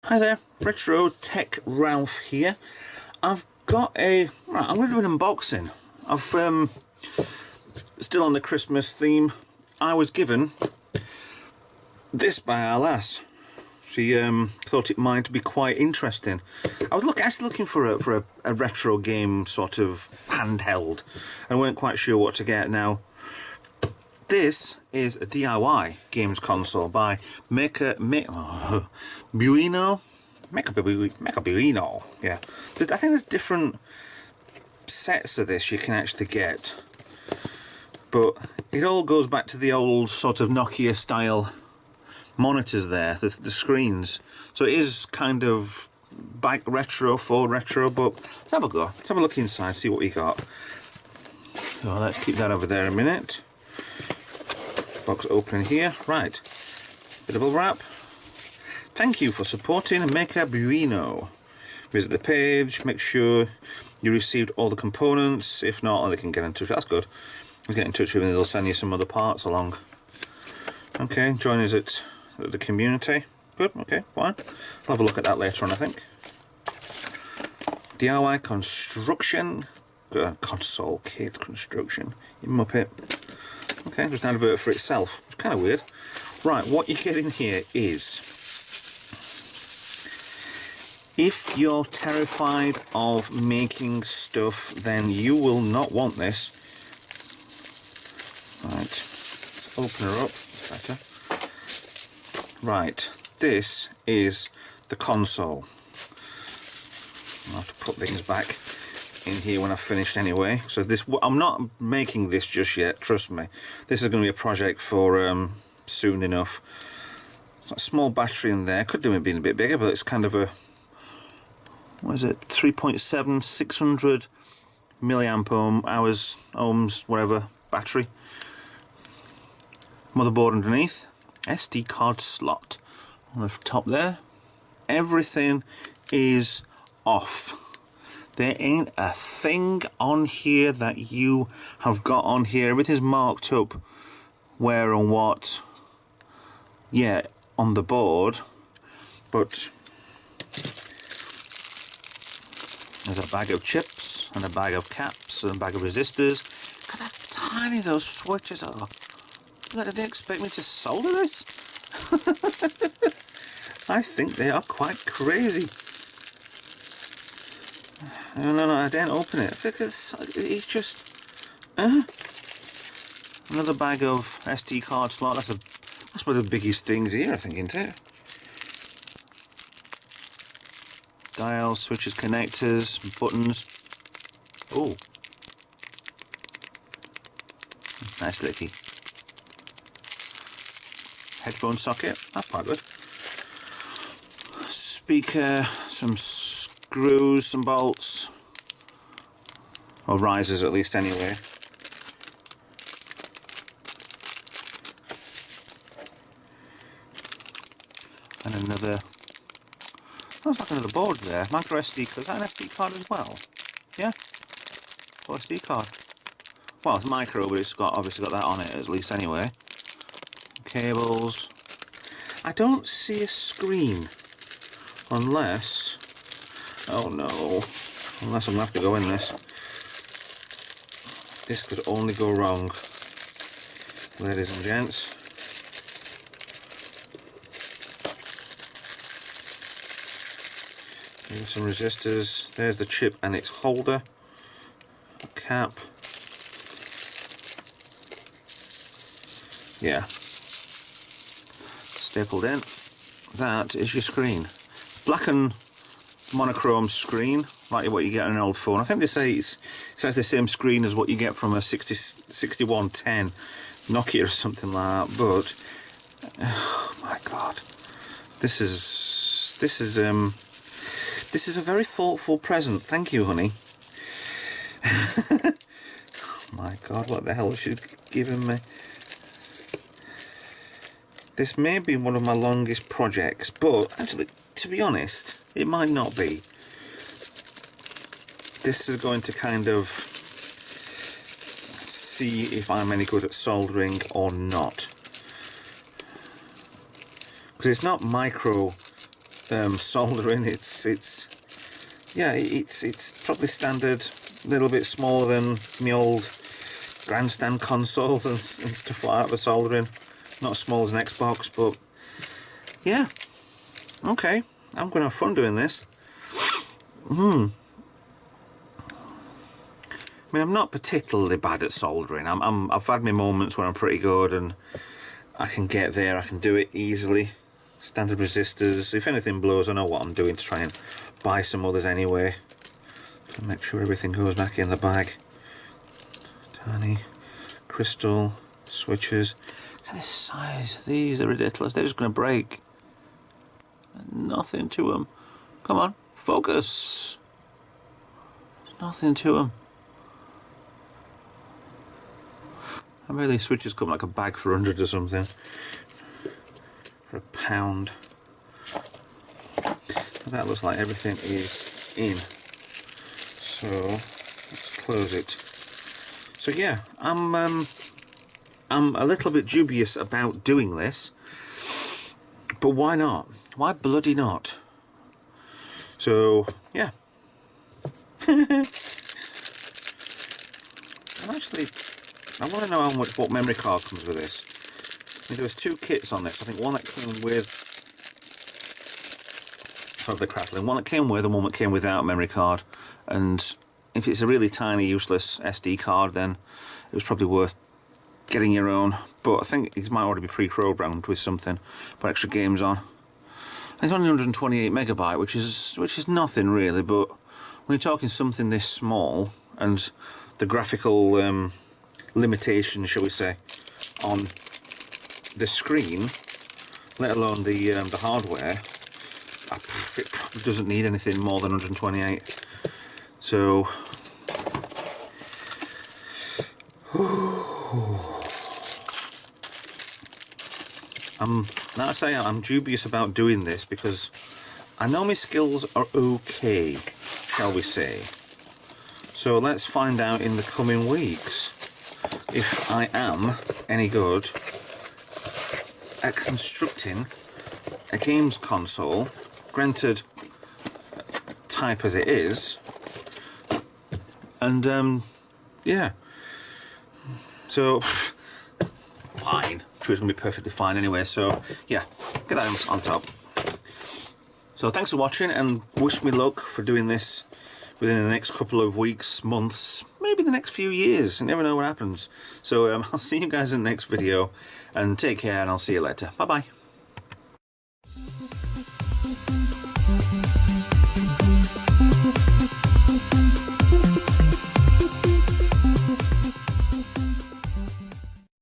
Hi there, Retro Tech Ralph here. I've got I'm going to do an unboxing. Still on the Christmas theme. I was given this by our lass. She thought it might be quite interesting. I was actually looking for a retro game sort of handheld. I weren't quite sure what to get. Now, this is a DIY games console by MAKERbuino. Yeah. I think there's different sets of this you can actually get. But it all goes back to the old sort of Nokia style monitors there, the screens. So it is kind of back retro, forward retro, but let's have a go. Let's have a look inside, see what we got. So let's keep that over there a minute. Box open here. Right. Bit of bubble wrap. Thank you for supporting MAKERbuino. Visit the page, make sure you received all the components. If not, they can get in touch. That's good. Get in touch with them, they'll send you some other parts along. Okay, join us at the community. Good, okay, fine. I'll have a look at that later on, I think. DIY construction. Console kit construction. You muppet. Okay, just an advert for itself. It's kind of weird. Right, what you get in here is, if you're terrified of making stuff, then you will not want this. Right, let's open her up. Better. Right, this is the console. I'll have to put things back in here when I've finished anyway. So this, I'm not making this just yet, trust me. This is going to be a project for soon enough. There's a small battery in there. Could do it being a bit bigger, but it's kind of a, what is it, 3.7, 600 milliamp ohms, whatever, battery. Motherboard underneath, SD card slot on the top there. Everything is off. There ain't a thing on here that you have got on here. Everything's marked up where and what, yeah, on the board. But there's a bag of chips and a bag of caps and a bag of resistors. Look at how tiny those switches are. Did they expect me to solder this? I think they are quite crazy. No, I didn't open it. It's just another bag of SD card slot. That's one of the biggest things here, I think, isn't it? Dials, switches, connectors, buttons. Oh, nice little headphone socket. That's quite good. Speaker, some screws, some bolts, or risers at least anyway. And another, oh, it's like another board there. Micro SD card. Is that an SD card as well? Yeah? Full SD card. Well, it's micro, but it's got obviously got that on it at least anyway. Cables. I don't see a screen unless, oh no, unless I'm gonna have to go in this. This could only go wrong, ladies and gents. Here's some resistors. There's the chip and its holder, cap. Yeah, stapled in. That is your screen. Black and monochrome screen, like what you get on an old phone. I think they say it's the same screen as what you get from a 6110 Nokia or something like that. But oh my god, this is a very thoughtful present. Thank you, honey. Oh my god, what the hell has she given me? This may be one of my longest projects, but actually, to be honest, it might not be. This is going to kind of see if I'm any good at soldering or not. Because it's not micro soldering. It's probably standard, a little bit smaller than my old grandstand consoles and stuff like that for soldering. Not as small as an Xbox, but yeah, okay, I'm gonna have fun doing this. I mean, I'm not particularly bad at soldering. I've had my moments where I'm pretty good and I can get there, I can do it easily. Standard resistors, if anything blows, I know what I'm doing to try and buy some others anyway. To make sure everything goes back in the bag. Tiny crystal switches. Look at the size, these are ridiculous, they're just going to break. Nothing to them. Come on, focus. There's nothing to them. I bet these switches come like a bag for 100 or something. For £1. That looks like everything is in. So let's close it. So yeah, I'm a little bit dubious about doing this, but why not? Why bloody not? So yeah. Actually, I want to know what memory card comes with this. I mean, there was 2 kits on this. I think one that came with, sorry the crackling, one that came with and one that came without memory card. And if it's a really tiny, useless SD card, then it was probably worth getting your own. But I think it might already be pre-programmed with something, put extra games on. And it's only 128 megabyte, which is nothing really. But when you're talking something this small and the graphical limitations, shall we say, on the screen, let alone the hardware, it probably doesn't need anything more than 128. So now I say I'm dubious about doing this because I know my skills are okay, shall we say. So let's find out in the coming weeks if I am any good at constructing a games console, granted type as it is, and yeah, so fine, I'm sure it's gonna be perfectly fine anyway. So yeah, get that on top. So thanks for watching and wish me luck for doing this within the next couple of weeks, months, maybe the next few years. You never know what happens. So I'll see you guys in the next video, and take care, and I'll see you later. Bye bye.